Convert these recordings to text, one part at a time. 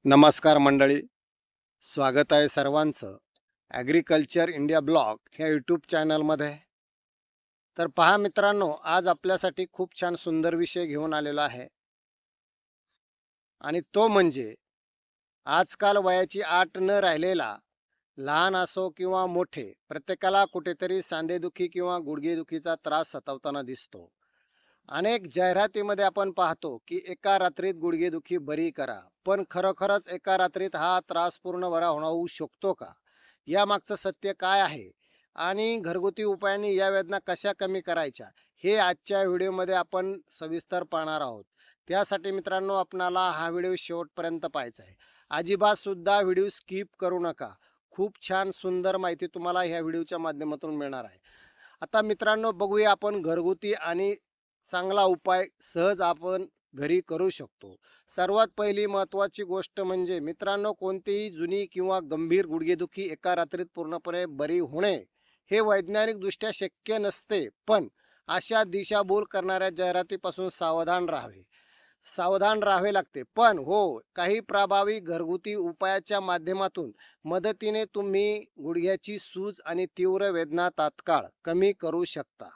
नमस्कार मंडळी, स्वागत आहे सर्वांचं ॲग्रिकल्चर इंडिया ब्लॉग ह्या यूट्यूब चॅनलमध्ये. तर पहा मित्रांनो, आज आपल्यासाठी खूप छान सुंदर विषय घेऊन आलेला आहे आणि तो म्हणजे आजकाल वयाची आट न राहिलेला लहान असो किंवा मोठे, प्रत्येकाला कुठेतरी सांधेदुखी किंवा गुडघेदुखीचा त्रास सतावताना दिसतो. अनेक जाहिरातीमध्ये आपण पाहतो की एका रात्रीत गुडघेदुखी बरी करा, पण खरोखरच एका रात्रीत हा त्रास पूर्ण बरा होऊ शकतो का? यामागचं सत्य काय आहे आणि घरगुती उपायांनी या वेदना कशा कमी करायच्या, हे आजच्या व्हिडिओमध्ये आपण सविस्तर पाहणार आहोत. त्यासाठी मित्रांनो, आपणाला हा व्हिडिओ शेवटपर्यंत पाहायचा आहे. अजिबात सुद्धा व्हिडिओ स्किप करू नका. खूप छान सुंदर माहिती तुम्हाला ह्या व्हिडिओच्या माध्यमातून मिळणार आहे. आता मित्रांनो, बघूया आपण घरगुती आणि चांगला उपाय सहज आपण घरी करू शकतो. सर्वात पहिली महत्त्वाची गोष्ट म्हणजे मित्रांनो, कोणतीही जुनी किंवा गंभीर गुडघेदुखी एका रात्रीत पूर्णपणे बरी होणे हे वैज्ञानिकदृष्ट्या शक्य नसते. पण अशा दिशाभूल करणाऱ्या जाहिरातीपासून सावधान राहावे लागते. पण हो, काही प्रभावी घरगुती उपायाच्या माध्यमातून मदतीने तुम्ही गुडघ्याची सूज आणि तीव्र वेदना तात्काळ कमी करू शकता.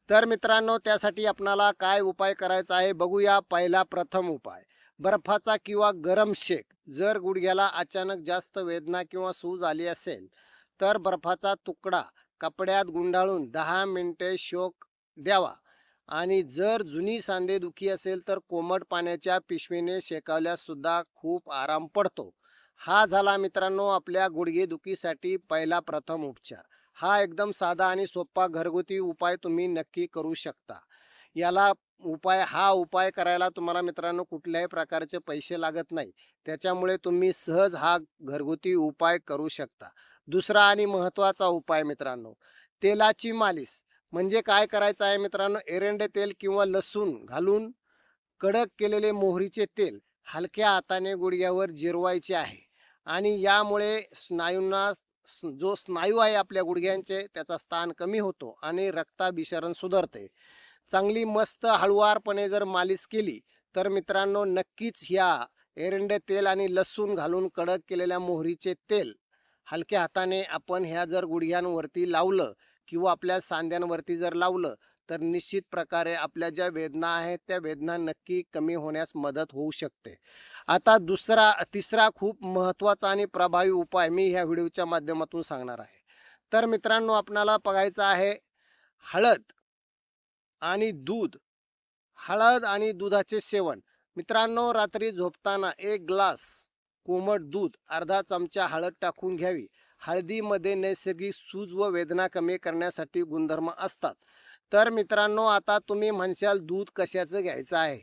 तर मित्रांनो, त्यासाठी आपणाला काय उपाय करायचा आहे बघूया. पहिला प्रथम उपाय, बर्फाचा किंवा गरम शेक. जर गुडघ्याला अचानक जास्त वेदना किंवा सूज आली असेल तर बर्फाचा तुकडा कपड्यात गुंडाळून 10 मिनिटे शोक द्यावा. आणि जर जुनी सांधेदुखी असेल तर कोमट पाण्याच्या पिशवीने शेकावल्यास सुद्धा खूप आराम पडतो. हा झाला मित्रांनो आपल्या गुडघेदुखीसाठी पहिला प्रथम उपचार. हा एकदम साधा आणि सोपा घरगुती उपाय तुम्ही नक्की करू शकता. याला हा उपाय करायला तुम्हाला मित्रांनो कुठल्याही प्रकारचे पैसे लागत नाही. त्याच्यामुळे तुम्ही सहज हा घरगुती उपाय करू शकता. दुसरा आणि महत्त्वाचा उपाय मित्रांनो, तेलाची मालिश. म्हणजे काय करायचं आहे मित्रांनो, एरंडे तेल किंवा लसूण घालून कडक केलेले मोहरीचे तेल हलक्या हाताने गुडघ्यावर जिरवायचे आहे. आणि यामुळे जो स्नायू आहे आपल्या गुडघ्यांचे त्याचा ताण कमी होतो आणि रक्ताभिसरण सुधारते. चांगली मस्त हळुवारपणे जर मालिश केली तर मित्रांनो, नक्कीच ह्या एरंडे तेल आणि लसूण घालून कडक केलेल्या मोहरीचे तेल हलक्या हाताने आपण ह्या जर गुडघ्यांवरती लावलं किंवा आपल्या सांध्यांवरती जर लावलं तर निश्चित प्रकारे आपल्या ज्या वेदना आहेत त्या वेदना नक्की कमी होण्यास मदत होऊ शकते. आता तिसरा खूप महत्त्वाचा आणि प्रभावी उपाय मी ह्या व्हिडिओच्या माध्यमातून सांगणार आहे. तर मित्रांनो, आपणाला बघायचं आहे हळद आणि दूध. हळद आणि दुधाचे सेवन. मित्रांनो, रात्री झोपताना 1 ग्लास कोमट दूध, अर्धा चमचा हळद टाकून घ्यावी. हळदीमध्ये नैसर्गिक सूज व वेदना कमी करण्यासाठी गुणधर्म असतात. तर मित्रांनो, आता तुम्ही म्हणशाल दूध कशाचं घ्यायचं आहे?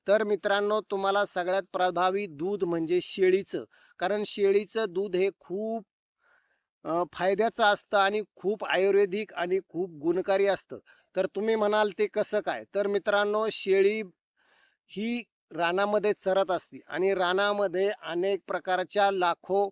तर मित्रांनो, तुम्हाला सगळ्यात प्रभावी दूध म्हणजे शेळीचं. कारण शेळीचं दूध हे खूप फायद्याचं असतं आणि खूप आयुर्वेदिक आणि खूप गुणकारी असतं. तर तुम्ही म्हणाल ते कसं काय? तर मित्रांनो, शेळी ही रानामध्ये चरत असते आणि रानामध्ये अनेक प्रकारच्या लाखो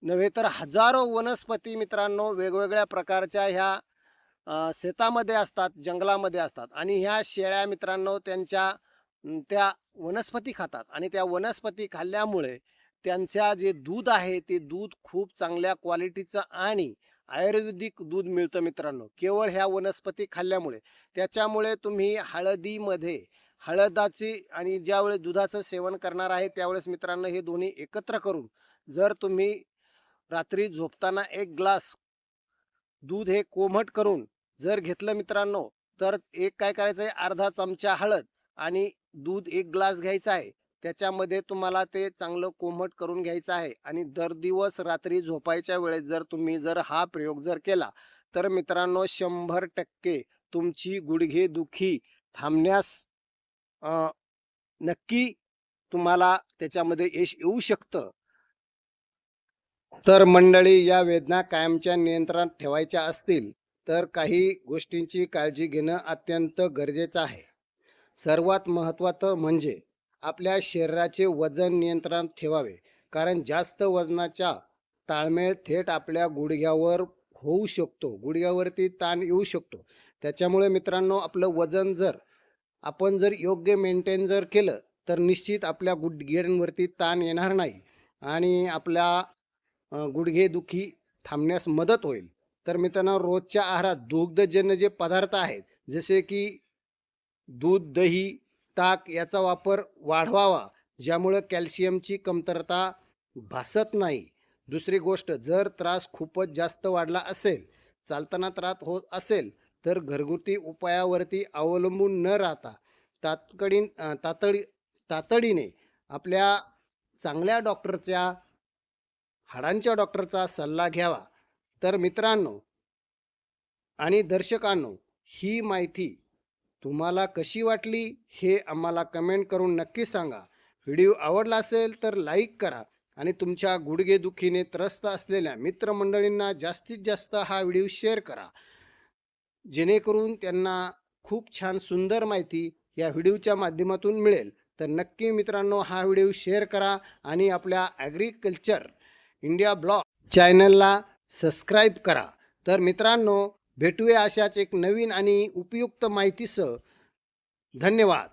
नव्हे तर हजारो वनस्पती मित्रांनो वेगवेगळ्या प्रकारच्या ह्या शेतामध्ये असतात, जंगलामध्ये असतात आणि ह्या शेळ्या मित्रांनो त्या वनस्पती खातात आणि त्या वनस्पती खाल्ल्यामुळे त्यांच्या जे दूध आहे ते दूध खूप चांगल्या क्वालिटीचं आणि आयुर्वेदिक दूध मिळतं मित्रांनो, केवळ ह्या वनस्पती खाल्ल्यामुळे. त्याच्यामुळे तुम्ही हळदाची आणि ज्यावेळेस दुधाचं सेवन करणार आहे त्यावेळेस मित्रांनो हे दोन्ही एकत्र करून जर तुम्ही रात्री झोपताना 1 ग्लास दूध हे कोमट करून जर घेतलं मित्रांनो, तर काय करायचं आहे, अर्धा चमचा हळद आणि दूध 1 ग्लास घ्यायचा आहे. त्याच्यामध्ये तुम्हाला ते चांगलं कोमट करून घ्यायचं आहे आणि दर दिवस रात्री झोपायच्या वेळेस जर हा प्रयोग केला तर मित्रांनो 100% तुमची गुडघेदुखी थांबण्यास अ, नक्की तुम्हाला त्याच्यामध्ये यश येऊ शकतं. तर मंडळी, या वेदना कायमच्या नियंत्रणात ठेवायच्या असतील तर काही गोष्टींची काळजी घेणं अत्यंत गरजेचं आहे. सर्वात महत्त्वाचं म्हणजे आपल्या शरीराचे वजन नियंत्रणात ठेवावे. कारण जास्त वजनाचा ताळमेळ थेट आपल्या गुडघ्यावर होऊ शकतो. गुडघ्यावरती ताण येऊ शकतो. त्याच्यामुळे मित्रांनो, आपलं वजन आपण जर योग्य मेंटेन केलं तर निश्चित आपल्या गुडघ्यांवरती ताण येणार नाही आणि आपल्या गुडघेदुखी थांबण्यास मदत होईल. तर मित्रांनो, रोजच्या आहारात दुग्धजन्य जे पदार्थ आहेत, जसे की दूध, दही, ताक याचा वापर वाढवावा, ज्यामुळे कॅल्शियमची कमतरता भासत नाही. दुसरी गोष्ट, जर त्रास खूपच जास्त वाढला असेल, चालताना त्रास होत असेल, तर घरगुती उपायावरती अवलंबून न राहता तातडीने आपल्या चांगल्या डॉक्टरच्या, हाडांच्या डॉक्टरचा सल्ला घ्यावा. तर मित्रांनो आणि दर्शकांनो, ही माहिती तुम्हाला कशी वाटली हे आम्हाला कमेंट करून नक्की सांगा. व्हिडिओ आवडला असेल तर लाईक करा आणि तुमच्या गुडघेदुखीने त्रस्त असलेल्या मित्रमंडळींना जास्तीत जास्त हा व्हिडिओ शेअर करा, जेणेकरून त्यांना खूप छान सुंदर माहिती या व्हिडिओच्या माध्यमातून मिळेल. तर नक्की मित्रांनो, हा व्हिडिओ शेअर करा आणि आपल्या ॲग्रिकल्चर इंडिया ब्लॉग चॅनलला सबस्क्राईब करा. तर मित्रांनो, भेटूया अशाच एक नवीन आणि उपयुक्त माहितीसह. धन्यवाद.